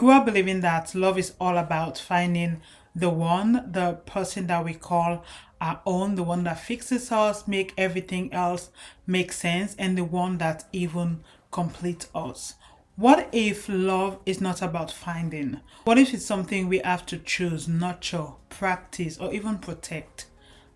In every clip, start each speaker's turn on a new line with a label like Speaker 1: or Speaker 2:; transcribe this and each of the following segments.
Speaker 1: grew up believing that love is all about finding the one, the person that we call our own, the one that fixes us, make everything else make sense, and the one that even completes us. What if love is not about finding? What if it's something we have to choose, nurture, practice, or even protect?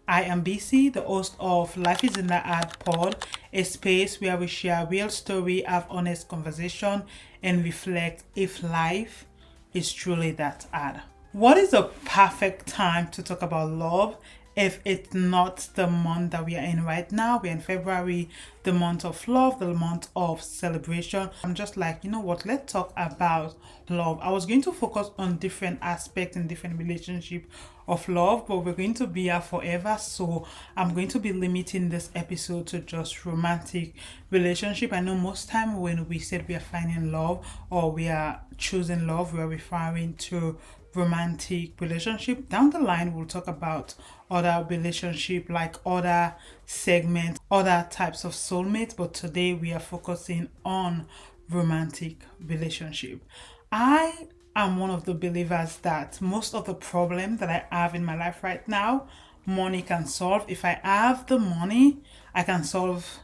Speaker 1: I am BC, the host of Life is in the Hard Pod, a space where we share real story, have honest conversation, and reflect if life is truly that hard. What is a perfect time to talk about love if it's not the month that we are in right now? We're in February, the month of love, the month of celebration. I'm just like, you know what, let's talk about love. I was going to focus on different aspects and different relationship of love, but we're going to be here forever, so I'm going to be limiting this episode to just romantic relationship. I know most time when we said we are finding love or we are choosing love, we're referring to romantic relationship. Down the line we'll talk about other relationship, like other segments, other types of soulmates, but today we are focusing on romantic relationship. I am one of the believers that most of the problem that I have in my life right now, money can solve. If I have the money, I can solve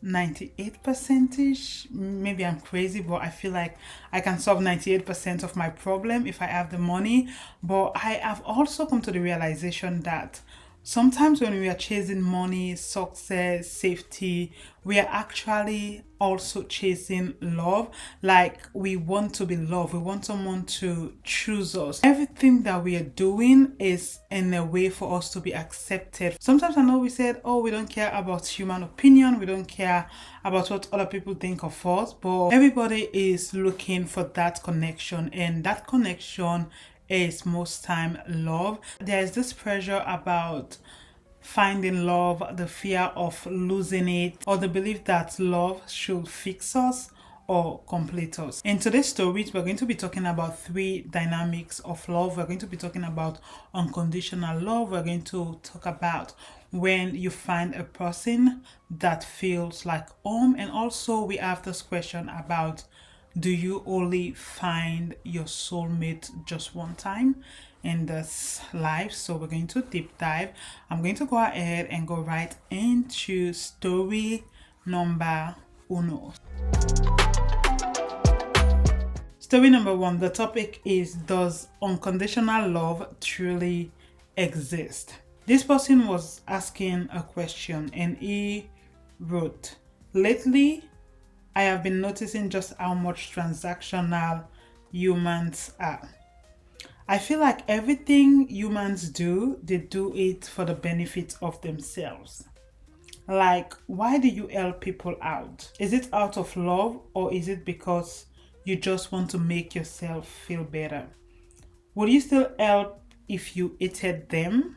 Speaker 1: 98%ish. Maybe I'm crazy, but I feel like I can solve 98% of my problem if I have the money. But I have also come to the realization that sometimes when we are chasing money, success, safety, we are actually also chasing love. Like, we want to be loved, we want someone to choose us. Everything that we are doing is in a way for us to be accepted. Sometimes I know we said, oh, we don't care about human opinion, we don't care about what other people think of us, but everybody is looking for that connection, and that connection is most time love. There's this pressure about finding love, the fear of losing it, or the belief that love should fix us or complete us. In today's stories, we're going to be talking about three dynamics of love. We're going to be talking about unconditional love. We're going to talk about when you find a person that feels like home, and also we have this question about, do you only find your soulmate just one time in this life? So we're going to deep dive. I'm going to go ahead and go right into story number uno. Story number one, the topic is, does unconditional love truly exist? This person was asking a question and he wrote, lately I have been noticing just how much transactional humans are. I feel like everything humans do, they do it for the benefit of themselves. Like, why do you help people out? Is it out of love, or is it because you just want to make yourself feel better? Will you still help if you hated them?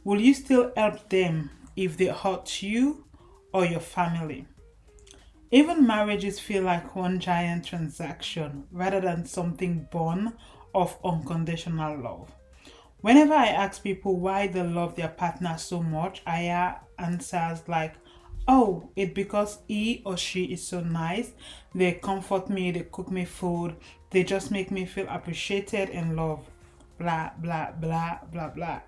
Speaker 1: Will you still help them if they hurt you or your family? Even marriages feel like one giant transaction rather than something born of unconditional love. Whenever I ask people why they love their partner so much, I hear answers like, oh, it's because he or she is so nice, they comfort me, they cook me food, they just make me feel appreciated and loved, blah, blah, blah, blah, blah.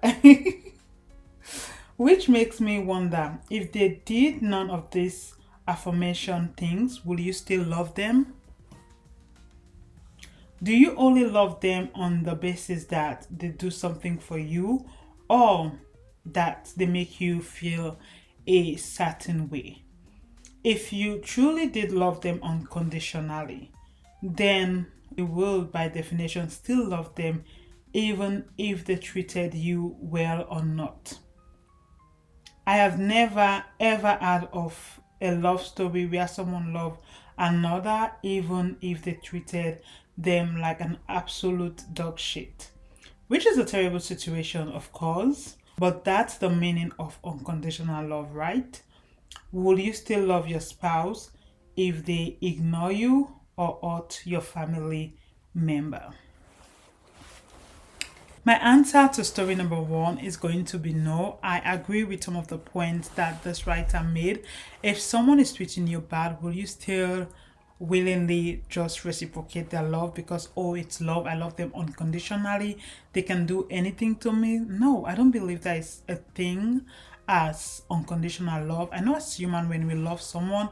Speaker 1: Which makes me wonder, if they did none of these affirmation things, will you still love them? Do you only love them on the basis that they do something for you, or that they make you feel a certain way? If you truly did love them unconditionally, then you will by definition still love them even if they treated you well or not. I have never ever heard of a love story where someone loved another even if they treated them like an absolute dog shit. Which is a terrible situation, of course, but that's the meaning of unconditional love, right? Will you still love your spouse if they ignore you or hurt your family member? My answer to story number one is going to be no. I agree with some of the points that this writer made. If someone is treating you bad, will you still willingly just reciprocate their love because, oh, it's love, I love them unconditionally, they can do anything to me. No, I don't believe that is a thing as unconditional love. I know as human, when we love someone,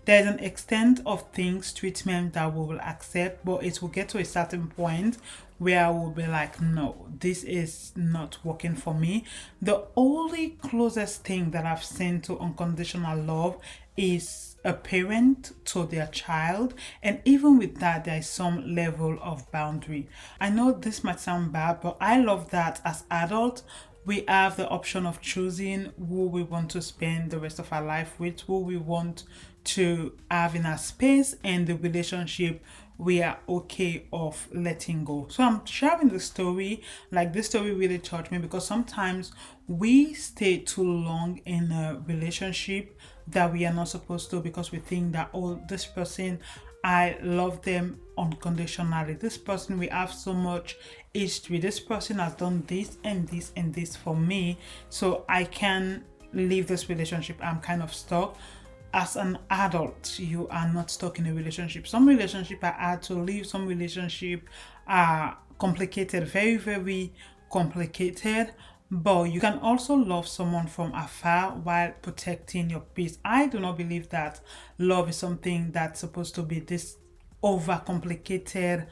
Speaker 1: there's an extent of things, treatment that we will accept, but it will get to a certain point where we'll be like, no, this is not working for me. The only closest thing that I've seen to unconditional love is a parent to their child, and even with that, there is some level of boundary. I know this might sound bad, but I love that as adults we have the option of choosing who we want to spend the rest of our life with, who we want to have in our space, and the relationship we are okay of letting go. So I'm sharing the story, like this story really touched me because sometimes we stay too long in a relationship that we are not supposed to because we think that, oh, this person, I love them unconditionally. This person, we have so much history. This person has done this and this and this for me, so I can leave this relationship. I'm kind of stuck. As an adult, you are not stuck in a relationship. Some relationship are hard to leave. Some relationship are complicated, very, very complicated. But you can also love someone from afar while protecting your peace. I do not believe that love is something that's supposed to be this over complicated,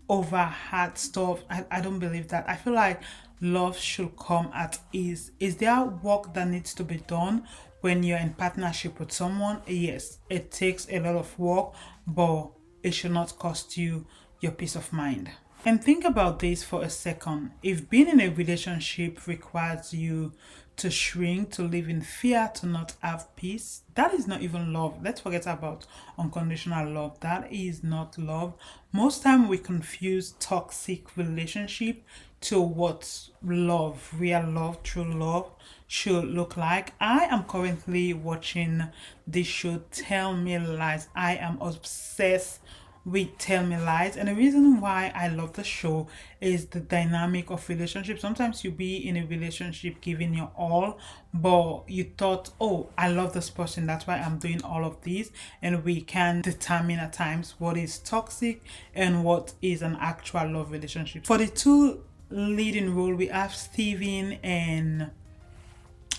Speaker 1: over hard stuff. I don't believe that. I feel like love should come at ease. Is there work that needs to be done when you're in partnership with someone? Yes, it takes a lot of work, but it should not cost you your peace of mind. And think about this for a second. If being in a relationship requires you to shrink, to live in fear, to not have peace, that is not even love. Let's forget about unconditional love. That is not love. Most time we confuse toxic relationship to what love, real love, true love should look like. I am currently watching this show, Tell Me Lies. I am obsessed with Tell Me Lies, and the reason why I love the show is the dynamic of relationship. Sometimes you be in a relationship giving your all, but you thought, oh, I love this person, that's why I'm doing all of this, and we can determine at times what is toxic and what is an actual love relationship. For the two leading role, we have Steven and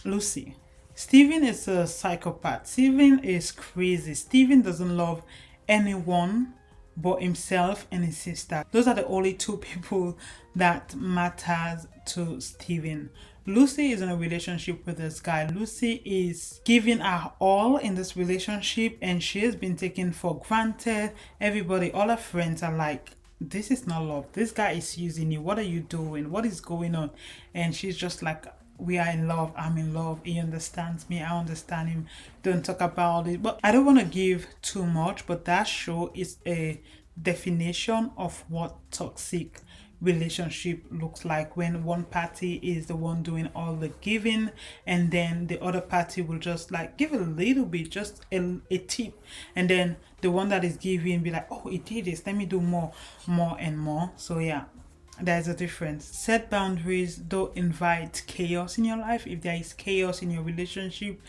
Speaker 1: Lucy. Steven is a psychopath. Steven is crazy. Steven doesn't love anyone but himself and his sister. Those are the only two people that matters to Steven. Lucy is in a relationship with this guy. Lucy is giving her all in this relationship and she has been taken for granted. Everybody, all her friends are like, this is not love. This guy is using you. What are you doing? What is going on? And she's just like, we are in love. I'm in love. He understands me. I understand him. Don't talk about it. But I don't want to give too much, but that show is a definition of what toxic relationship looks like, when one party is the one doing all the giving and then the other party will just like give a little bit, just a tip, and then the one that is giving be like, oh, it did this, let me do more and more. So yeah, there's a difference. Set boundaries. Don't invite chaos in your life. If there is chaos in your relationship,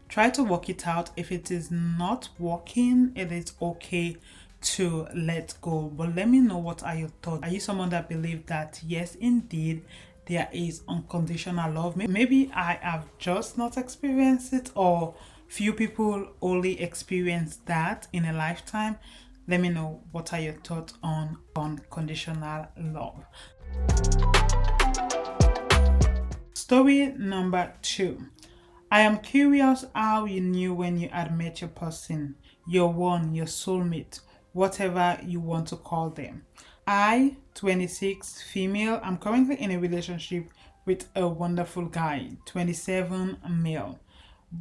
Speaker 1: try to work it out. If it is not working, it is okay to let go. But let me know, what are your thoughts? Are you someone that believes that yes, indeed, there is unconditional love? Maybe I have just not experienced it, or few people only experience that in a lifetime. Let me know, what are your thoughts on unconditional love? Story number 2. I am curious how you knew when you had met your person, your one, your soulmate, whatever you want to call them. I, 26, female, I'm currently in a relationship with a wonderful guy, 27, male.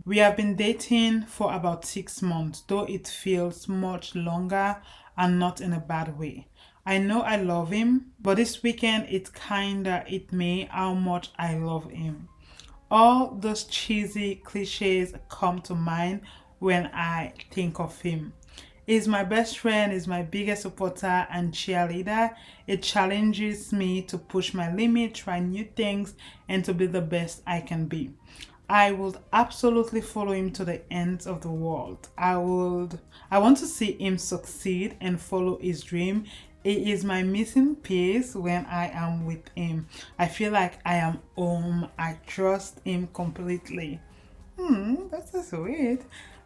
Speaker 1: We have been dating for about 6 months, though it feels much longer and not in a bad way. I know I love him, but this weekend it kinda hit me how much I love him. All those cheesy cliches come to mind when I think of him. He's my best friend, he's my biggest supporter and cheerleader. It challenges me to push my limit, try new things, and to be the best I can be. I would absolutely follow him to the ends of the world. I want to see him succeed and follow his dream. It is my missing piece when I am with him. I feel like I am home. I trust him completely. That's so sweet.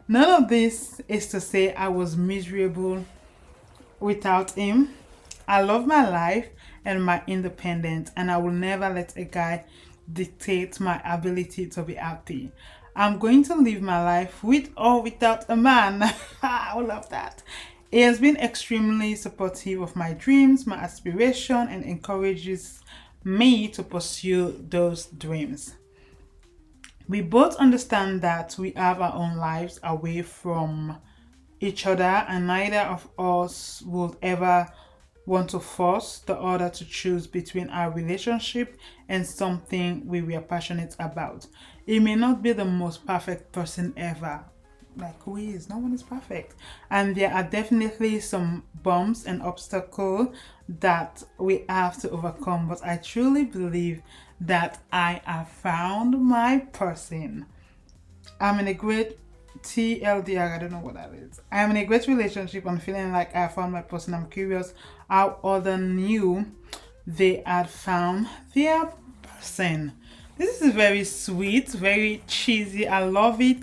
Speaker 1: None of this is to say I was miserable without him. I love my life and my independence, and I will never let a guy dictate my ability to be happy. I'm going to live my life with or without a man. I love that. He has been extremely supportive of my dreams, my aspiration, and encourages me to pursue those dreams. We both understand that we have our own lives away from each other, and neither of us would ever want to force the other to choose between our relationship and something we were passionate about. He may not be the most perfect person ever. Like, who is? No one is perfect. And there are definitely some bumps and obstacles that we have to overcome. But I truly believe that I have found my person. I'm in a great TLDR, I don't know what that is. I am in a great relationship. I'm feeling like I found my person. I'm curious how other knew they had found their person. This is very sweet, very cheesy. I love it.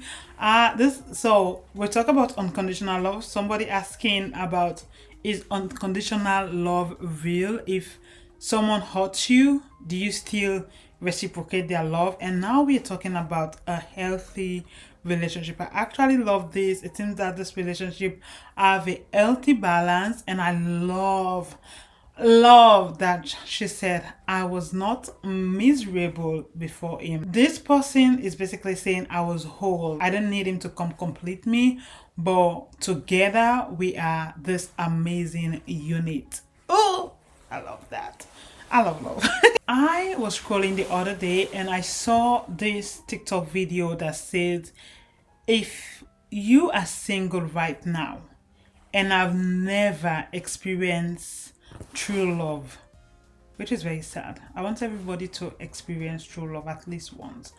Speaker 1: So we talk about unconditional love. Somebody asking about, is unconditional love real? If someone hurts you, do you still reciprocate their love? And now we're talking about a healthy relationship. I actually love this. It seems that this relationship have a healthy balance, and I love that she said I was not miserable before him. This person is basically saying I was whole. I didn't need him to come complete me, but together we are this amazing unit. Oh, I love that. I love love. I was scrolling the other day and I saw this TikTok video that said, if you are single right now and I've never experienced true love, which is very sad. I want everybody to experience true love at least once.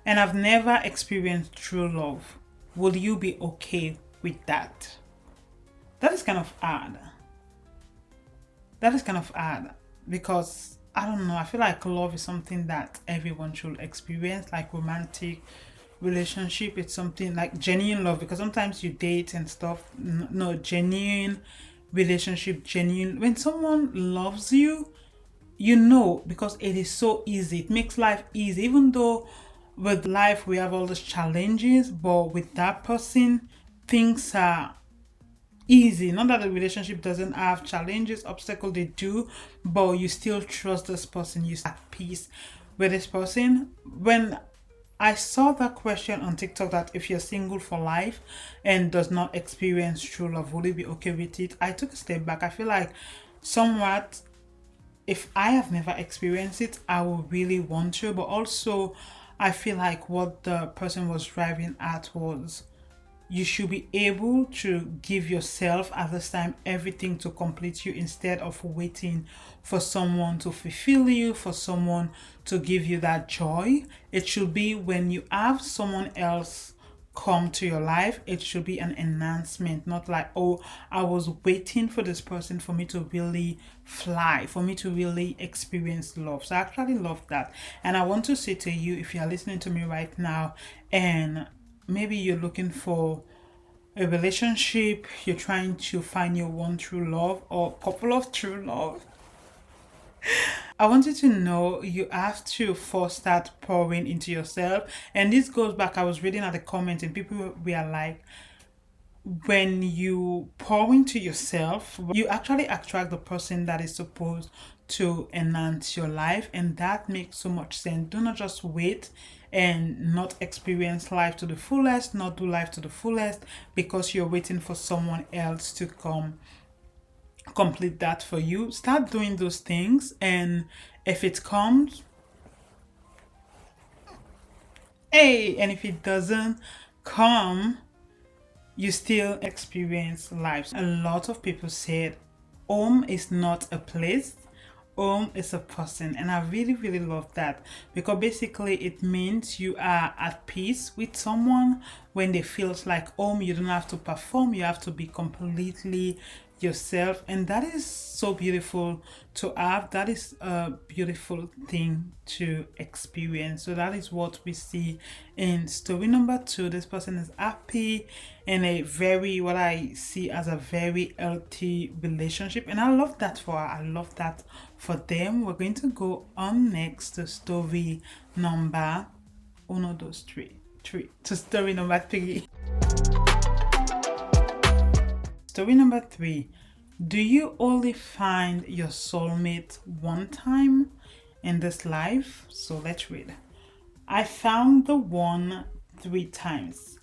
Speaker 1: And I've never experienced true love. Will you be okay with that? That is kind of odd. That is kind of odd because I don't know. I feel like love is something that everyone should experience, like romantic relationship. It's something like genuine love, because sometimes you date and stuff. No, genuine relationship, genuine. When someone loves you, you know, because it is so easy. It makes life easy, even though with life we have all those challenges, but with that person, things are easy. Not that the relationship doesn't have challenges, obstacles, they do, but you still trust this person. You at peace with this person. When I saw that question on TikTok, that if you're single for life and does not experience true love, will you be okay with it? I took a step back. I feel like somewhat, if I have never experienced it, I will really want to. But also, I feel like what the person was driving at was, you should be able to give yourself at this time everything to complete you, instead of waiting for someone to fulfill you, for someone to give you that joy. It should be when you have someone else come to your life, it should be an enhancement, not like, oh, I was waiting for this person for me to really fly, for me to really experience love. So I actually love that. And I want to say to you, if you are listening to me right now and maybe you're looking for a relationship, you're trying to find your one true love or couple of true love, I want you to know you have to first start pouring into yourself. And this goes back, I was reading at the comments and people were like, when you pour into yourself, you actually attract the person that is supposed to enhance your life. And that makes so much sense. Do not just wait and not experience life to the fullest, not do life to the fullest because you're waiting for someone else to come complete that for you. Start doing those things, and if it comes, hey, and if it doesn't come, you still experience life. A lot of people said home is not a place, home is a person, and I really, really love that, because basically it means you are at peace with someone when they feels like home. You don't have to perform, you have to be completely yourself, and that is so beautiful to have. That is a beautiful thing to experience. So that is what we see in story number 2. This person is happy in a very, what I see as a very healthy relationship, and I love that for her. I love that for them. We're going to go on next to story number to story number 3. Story number 3. Do you only find your soulmate one time in this life? So let's read. I found the one 3 times.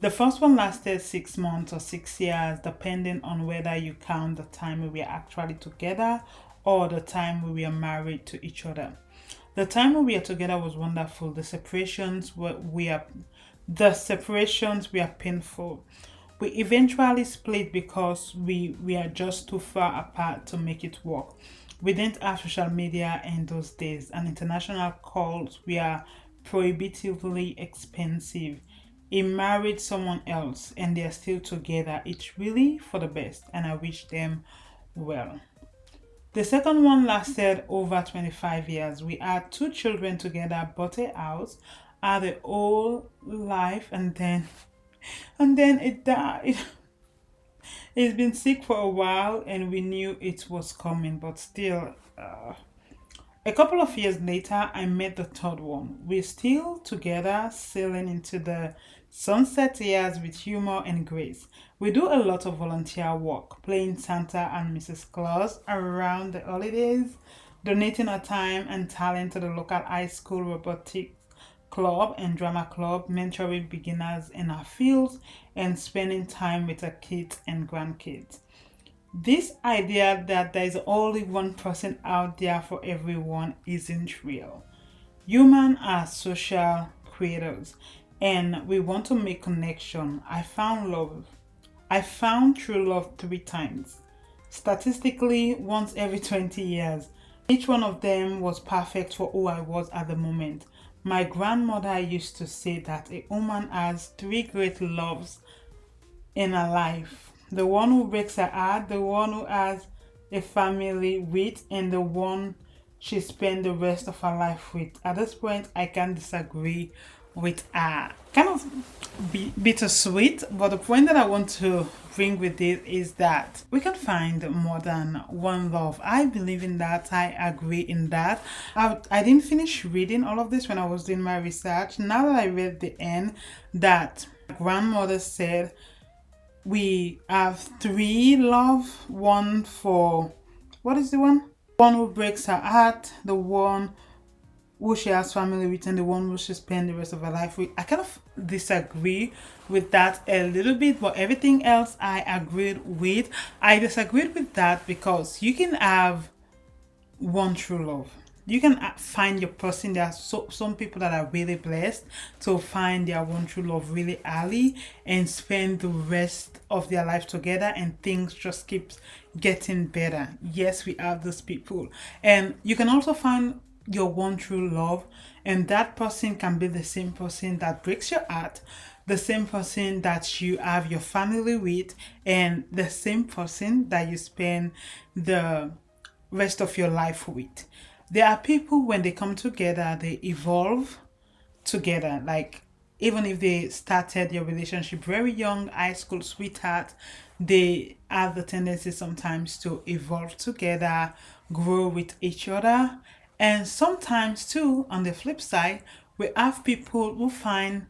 Speaker 1: The first one lasted 6 months or 6 years, depending on whether you count the time we were actually together or the time we were married to each other. The time we were together was wonderful. The separations were painful. We eventually split because we are just too far apart to make it work. We didn't have social media in those days, and international calls were prohibitively expensive. He married someone else and they are still together. It's really for the best, and I wish them well. The second one lasted over 25 years. We had 2 children together, bought a house, had a whole life, and then it died. He's been sick for a while and we knew it was coming, but still. A couple of years later, I met the third one. We're still together, sailing into the sunset years with humor and grace. We do a lot of volunteer work, playing Santa and Mrs. Claus around the holidays, donating our time and talent to the local high school robotics club and drama club, mentoring beginners in our fields, and spending time with our kids and grandkids. This idea that there is only one person out there for everyone isn't real. Humans are social creators and we want to make connection. I found true love 3 times. Statistically, once every 20 years. Each one of them was perfect for who I was at the moment. My grandmother used to say that a woman has 3 great loves in her life: the one who breaks her heart, the one who has a family with, and the one she spends the rest of her life with. At this point, I can't disagree with her. Kind of bittersweet, but the point that I want to bring with this is that we can find more than one love. I believe in that. I agree in that. I didn't finish reading all of this when I was doing my research. Now that I read the end, that grandmother said we have 3 love. One for, what is the one? One who breaks her heart, the one who she has family with, and the one who she spend the rest of her life with. I kind of disagree with that a little bit, but everything else I agreed with. I disagreed with that because you can have one true love. You can find your person. There are some people that are really blessed to find their one true love really early and spend the rest of their life together, and things just keeps getting better. Yes, we have those people. And you can also find your one true love, and that person can be the same person that breaks your heart, the same person that you have your family with, and the same person that you spend the rest of your life with. There are people, when they come together, they evolve together. Like, even if they started your relationship very young, high school sweetheart, they have the tendency sometimes to evolve together, grow with each other. And sometimes too, on the flip side, we have people who find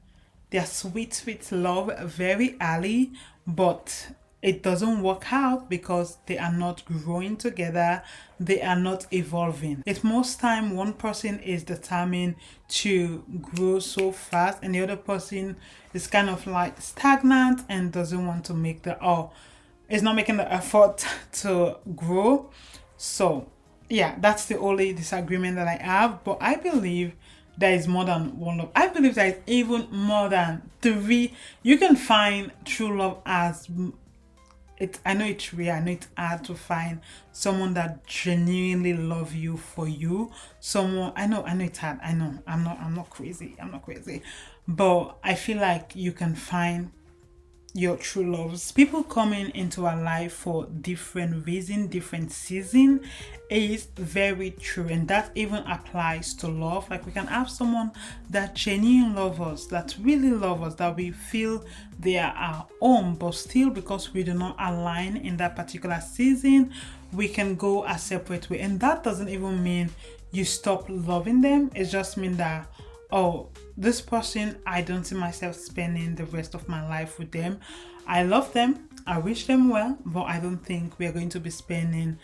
Speaker 1: their sweet love very early, but it doesn't work out because they are not growing together, they are not evolving. It's most time one person is determined to grow so fast and the other person is kind of like stagnant and doesn't want to make is not making the effort to grow. So yeah, that's the only disagreement that I have. But I believe there is more than one love. I believe there is even more than 3. You can find true love as I know it's rare, I know it's hard to find someone that genuinely love you for you. Someone, I know it's hard. I know I'm not crazy. I'm not crazy. But I feel like you can find your true loves. People coming into our life for different reason, different season is very true, and that even applies to love. Like we can have someone that genuinely love us, that really love us, that we feel they are our own, but still because we do not align in that particular season, we can go a separate way. And that doesn't even mean you stop loving them. It just means that, oh, this person, I don't see myself spending the rest of my life with them. I love them, I wish them well, but I don't think we are going to be spending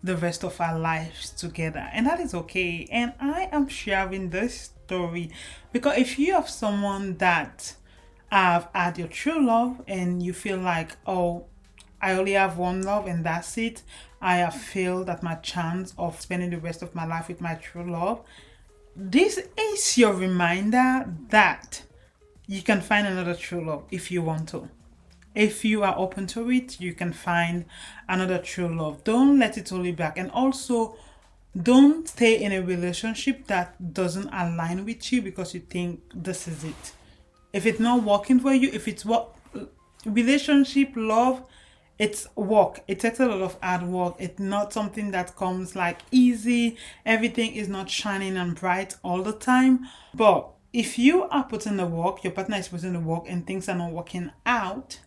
Speaker 1: the rest of our lives together. And that is okay. And I am sharing this story because if you have someone that have had your true love and you feel like, oh, I only have one love and that's it, I have failed at my chance of spending the rest of my life with my true love, this is your reminder that you can find another true love if you want to. If you are open to it, you can find another true love. Don't let it hold you back. And also, don't stay in a relationship that doesn't align with you because you think this is it. If it's not working for you, if it's what relationship, love, it's work. It takes a lot of hard work. It's not something that comes like easy. Everything is not shining and bright all the time. But if you are putting the work, your partner is putting the work and things are not working out,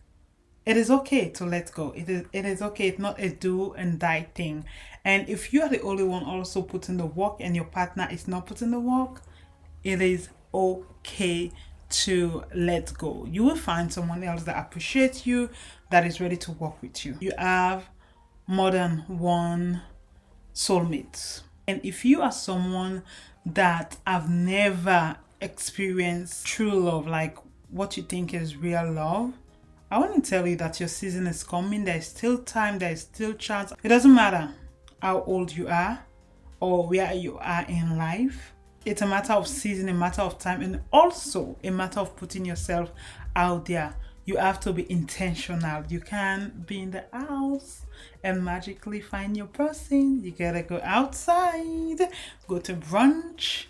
Speaker 1: it is okay to let go. It is okay. It's not a do and die thing. And if you are the only one also putting the work and your partner is not putting the work, it is okay to let go. You will find someone else that appreciates you, that is ready to work with you. You have more than one soulmate. And if you are someone that have never experienced true love, like what you think is real love, I want to tell you that your season is coming. There is still time, there is still chance. It doesn't matter how old you are or where you are in life. It's a matter of season, a matter of time, and also a matter of putting yourself out there. You have to be intentional. You can't be in the house and magically find your person. You gotta go outside, go to brunch,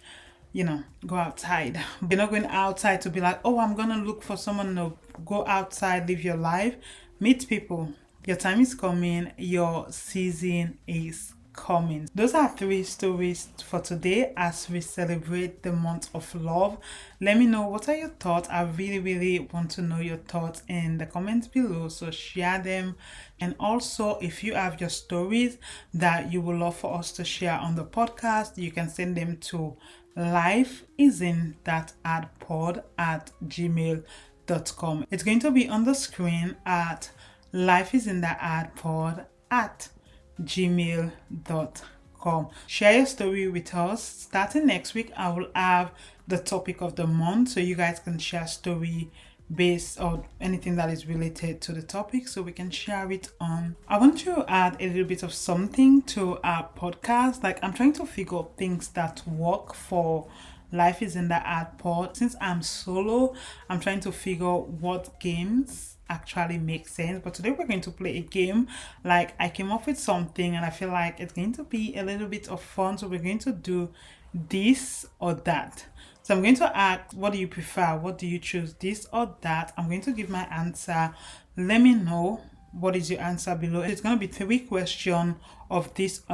Speaker 1: go outside. You're not going outside to be like, oh, I'm gonna look for someone. No, go outside, live your life, meet people. Your time is coming, your season is coming. Those are 3 stories for today as we celebrate the month of love. Let me know, what are your thoughts? I really want to know your thoughts in the comments below, so share them. And also, if you have your stories that you would love for us to share on the podcast, you can send them to lifeisntthathardpod@gmail.com. It's going to be on the screen at lifeisntthathardpod@gmail.com. Share your story with us. Starting next week, I will have the topic of the month, so you guys can share story based on anything that is related to the topic, so we can share it on. I want to add a little bit of something to our podcast. Like, I'm trying to figure out things that work for Life is in the Art Pod. Since I'm solo, I'm trying to figure out what games actually make sense. But today we're going to play a game. Like, I came up with something and I feel like it's going to be a little bit of fun. So we're going to do this or that. So I'm going to ask, what do you prefer? What do you choose, this or that? I'm going to give my answer. Let me know what is your answer below. It's going to be 3 questions of this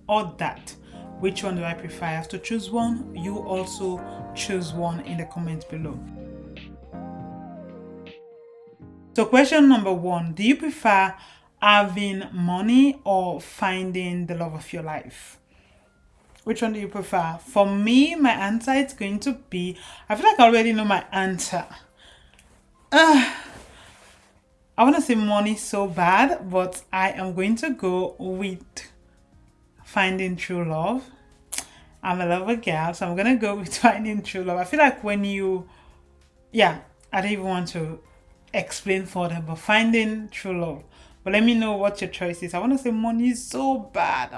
Speaker 1: or that. Which one do I prefer? I have to choose one. You also choose one in the comments below. So question number 1, do you prefer having money or finding the love of your life? Which one do you prefer? For me, my answer is going to be, I feel like I already know my answer. I want to say money so bad, but I am going to go with finding true love. I'm a lover girl, so I'm going to go with finding true love. I feel like when you, I don't even want to explain further, but finding true love. But let me know what your choice is. I want to say money so bad.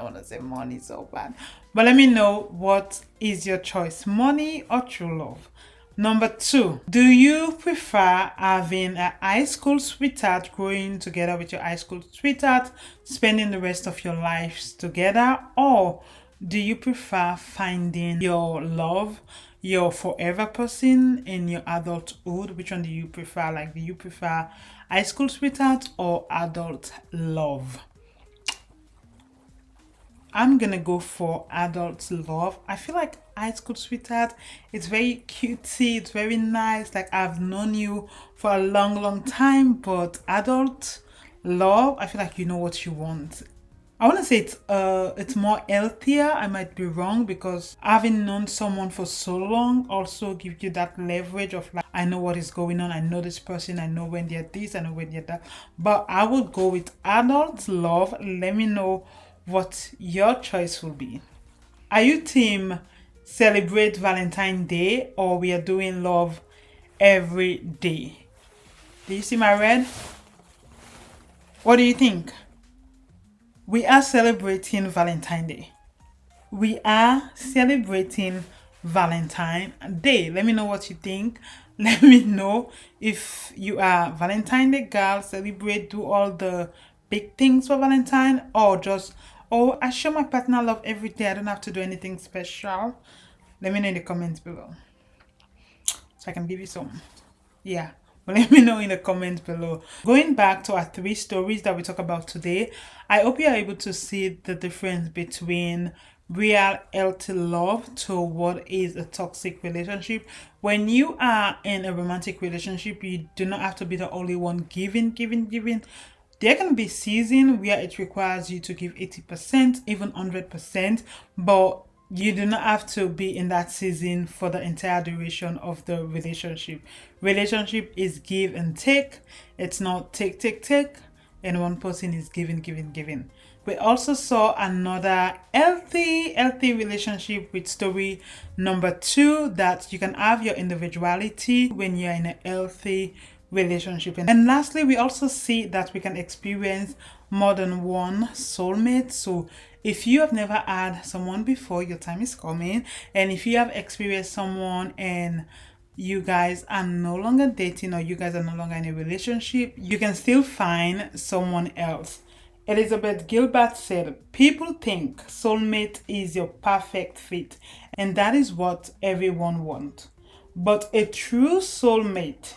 Speaker 1: But let me know what is your choice, money or true love. Number 2, do you prefer having a high school sweetheart, growing together with your high school sweetheart, spending the rest of your lives together, or do you prefer finding your love, your forever person in your adulthood? Which one do you prefer? Like, do you prefer high school sweetheart or adult love? I'm gonna go for adult love. I feel like high school sweetheart, it's very cutesy, it's very nice. Like, I've known you for a long time, but adult love, I feel like you know what you want. I want to say it's more healthier. I might be wrong, because having known someone for so long also gives you that leverage of, like, I know what is going on. I know this person. I know when they're this. I know when they're that. But I would go with adult love. Let me know what your choice will be. Are you team celebrate Valentine's Day, or we are doing love every day? Do you see my red? What do you think? We are celebrating Valentine's Day. We are celebrating Valentine's Day. Let me know what you think. Let me know if you are Valentine's Day girl, celebrate, do all the big things for Valentine, or just, oh, I show my partner love every day. I don't have to do anything special. Let me know in the comments below, so I can give you some. Yeah, but let me know in the comments below. Going back to our 3 stories that we talk about today, I hope you are able to see the difference between real healthy love to what is a toxic relationship. When you are in a romantic relationship, you do not have to be the only one giving. There can be seasons where it requires you to give 80%, even 100%, but you do not have to be in that season for the entire duration of the relationship. Relationship is give and take. It's not take, and one person is giving. We also saw another healthy relationship with story number 2, that you can have your individuality when you're in a healthy relationship. And lastly, we also see that we can experience more than one soulmate. So if you have never had someone before, your time is coming. And if you have experienced someone and you guys are no longer dating, or you guys are no longer in a relationship, you can still find someone else. Elizabeth Gilbert said, people think soulmate is your perfect fit, and that is what everyone wants. But a true soulmate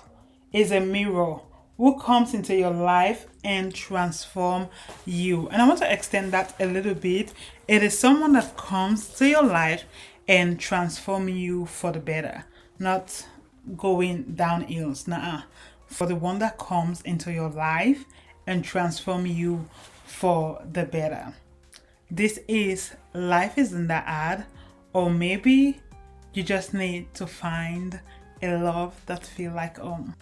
Speaker 1: is a mirror who comes into your life and transform you. And I want to extend that a little bit. It is someone that comes to your life and transform you for the better, not going downhill. Nah, for the one that comes into your life and transform you for the better. This is Life Isn't That Hard, or maybe you just need to find a love that feel like home.